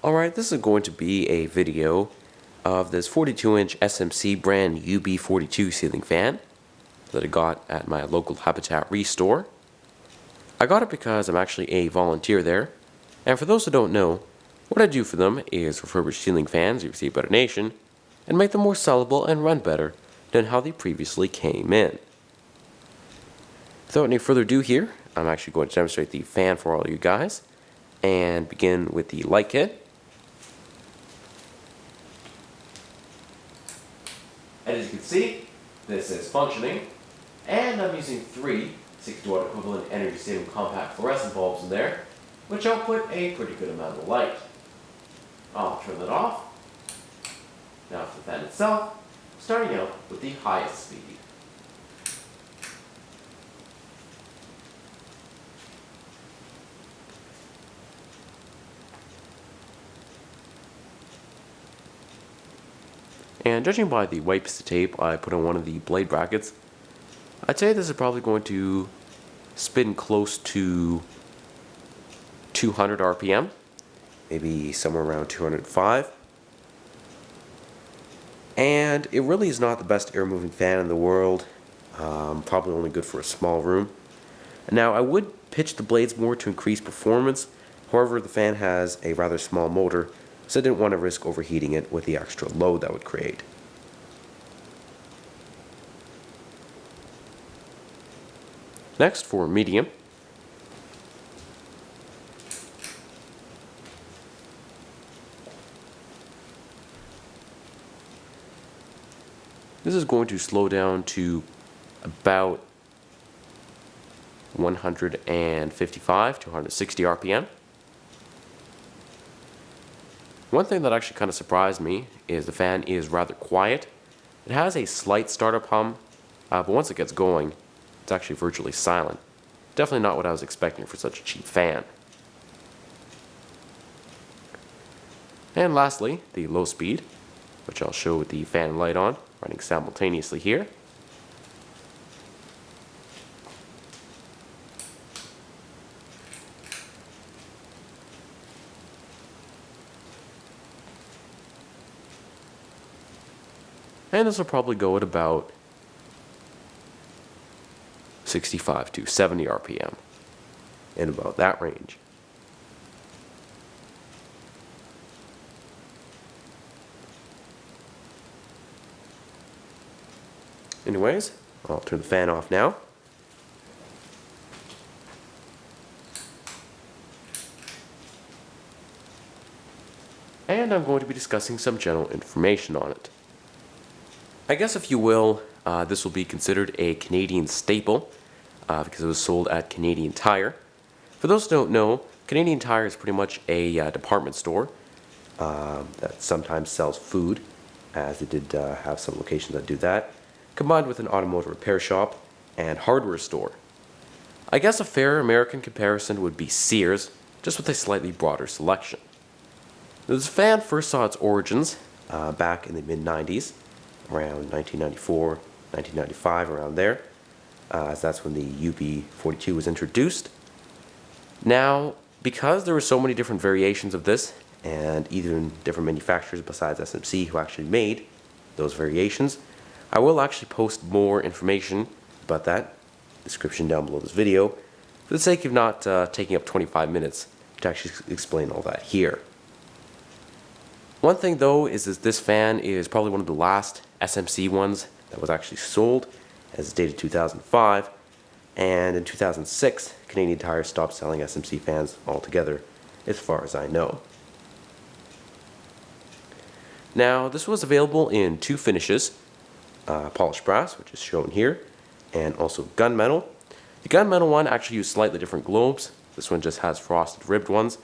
Alright, this is going to be a video of this 42-inch SMC brand UB42 ceiling fan that I got at my local Habitat Restore. I got it because I'm actually a volunteer there, and for those who don't know, what I do for them is refurbish ceiling fans you receive by donation and make them more sellable and run better than how they previously came in. Without any further ado here, I'm actually going to demonstrate the fan for all of you guys and begin with the light kit. And as you can see, this is functioning, and I'm using 3 60-watt equivalent energy saving compact fluorescent bulbs in there, which output a pretty good amount of light. I'll turn that off. Now for the fan itself, starting out with the highest speed. And judging by the white piece of tape I put on one of the blade brackets, I'd say this is probably going to spin close to 200 RPM, maybe somewhere around 205. And it really is not the best air moving fan in the world, probably only good for a small room. Now I would pitch the blades more to increase performance, however the fan has a rather small motor, so I didn't want to risk overheating it with the extra load that would create. Next, for medium, this is going to slow down to about 155 to 160 RPM. One thing that actually kind of surprised me is the fan is rather quiet. It has a slight startup hum, but once it gets going, it's actually virtually silent. Definitely not what I was expecting for such a cheap fan. And lastly, the low speed, which I'll show with the fan and light on, running simultaneously here. And this will probably go at about 65 to 70 RPM, in about that range. Anyways, I'll turn the fan off now. And I'm going to be discussing some general information on it. I guess, if you will, this will be considered a Canadian staple because it was sold at Canadian Tire. For those who don't know, Canadian Tire is pretty much a department store that sometimes sells food, as they did have some locations that do that, combined with an automotive repair shop and hardware store. I guess a fair American comparison would be Sears, just with a slightly broader selection. This fan first saw its origins back in the mid-90s, around 1994, 1995, around there, as that's when the UB42 was introduced. Now, because there were so many different variations of this, and even different manufacturers besides SMC who actually made those variations, I will actually post more information about that, description down below this video, for the sake of not taking up 25 minutes to actually explain all that here. One thing though is that this fan is probably one of the last SMC ones that was actually sold, as it's dated 2005, and in 2006 Canadian Tire stopped selling SMC fans altogether, as far as I know. Now this was available in 2 finishes, polished brass, which is shown here, and also gunmetal. The gunmetal one actually used slightly different globes. This one just has frosted ribbed ones.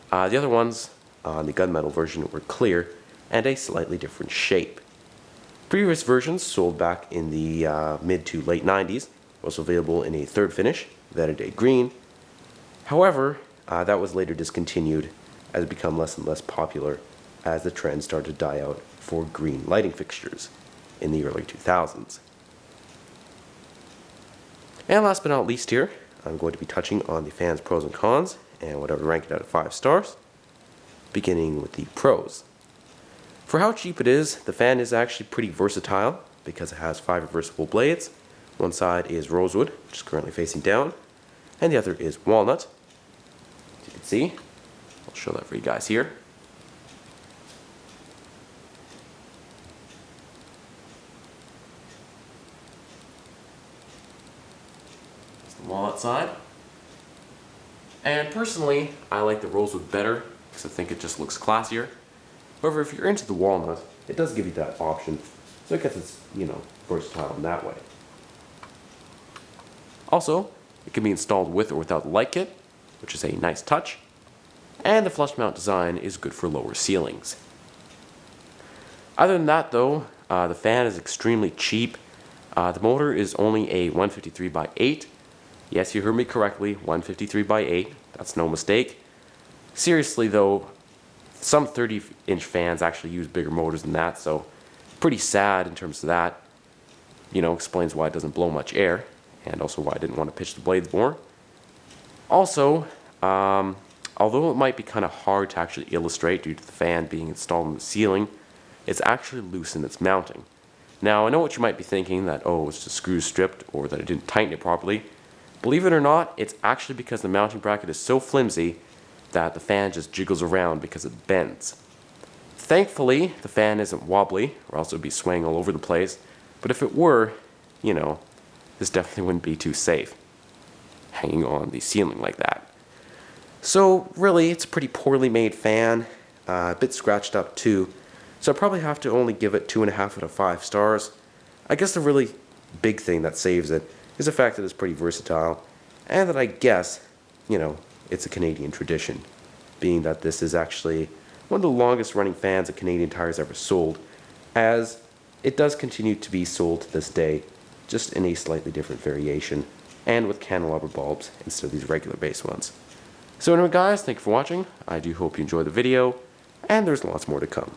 The other ones on the gunmetal version were clear and a slightly different shape. Previous versions sold back in the mid to late 90s was available in a 3rd finish, Verde Green. However, that was later discontinued as it became less and less popular as the trend started to die out for green lighting fixtures in the early 2000s. And last but not least here, I'm going to be touching on the fan's pros and cons, and whatever rank it out of 5 stars. beginning with the pros. For how cheap it is, the fan is actually pretty versatile because it has 5 reversible blades. One side is rosewood, which is currently facing down, and the other is walnut. As you can see, I'll show that for you guys here. That's the walnut side. And personally, I like the rosewood better because I think it just looks classier. However, if you're into the walnut, it does give you that option. So I guess it's, versatile in that way. Also, it can be installed with or without the light kit, which is a nice touch. And the flush mount design is good for lower ceilings. Other than that though, the fan is extremely cheap. The motor is only a 153/8. Yes, you heard me correctly, 153/8. That's no mistake. Seriously though, some 30-inch fans actually use bigger motors than that, so pretty sad in terms of that. Explains why it doesn't blow much air, and also why I didn't want to pitch the blades more. Also, although it might be kind of hard to actually illustrate due to the fan being installed in the ceiling, it's actually loose in its mounting. Now, I know what you might be thinking, that, oh, it's just screws stripped, or that I didn't tighten it properly. Believe it or not, it's actually because the mounting bracket is so flimsy that the fan just jiggles around because it bends. Thankfully, the fan isn't wobbly, or else it would be swaying all over the place. But if it were, this definitely wouldn't be too safe, hanging on the ceiling like that. So really, it's a pretty poorly made fan, a bit scratched up too. So I probably have to only give it 2.5 out of 5 stars. I guess the really big thing that saves it is the fact that it's pretty versatile, and that I guess, it's a Canadian tradition, being that this is actually one of the longest running fans that Canadian Tire has ever sold, as it does continue to be sold to this day, just in a slightly different variation, and with candelabra bulbs instead of these regular base ones. So anyway guys, thank you for watching. I do hope you enjoyed the video, and there's lots more to come.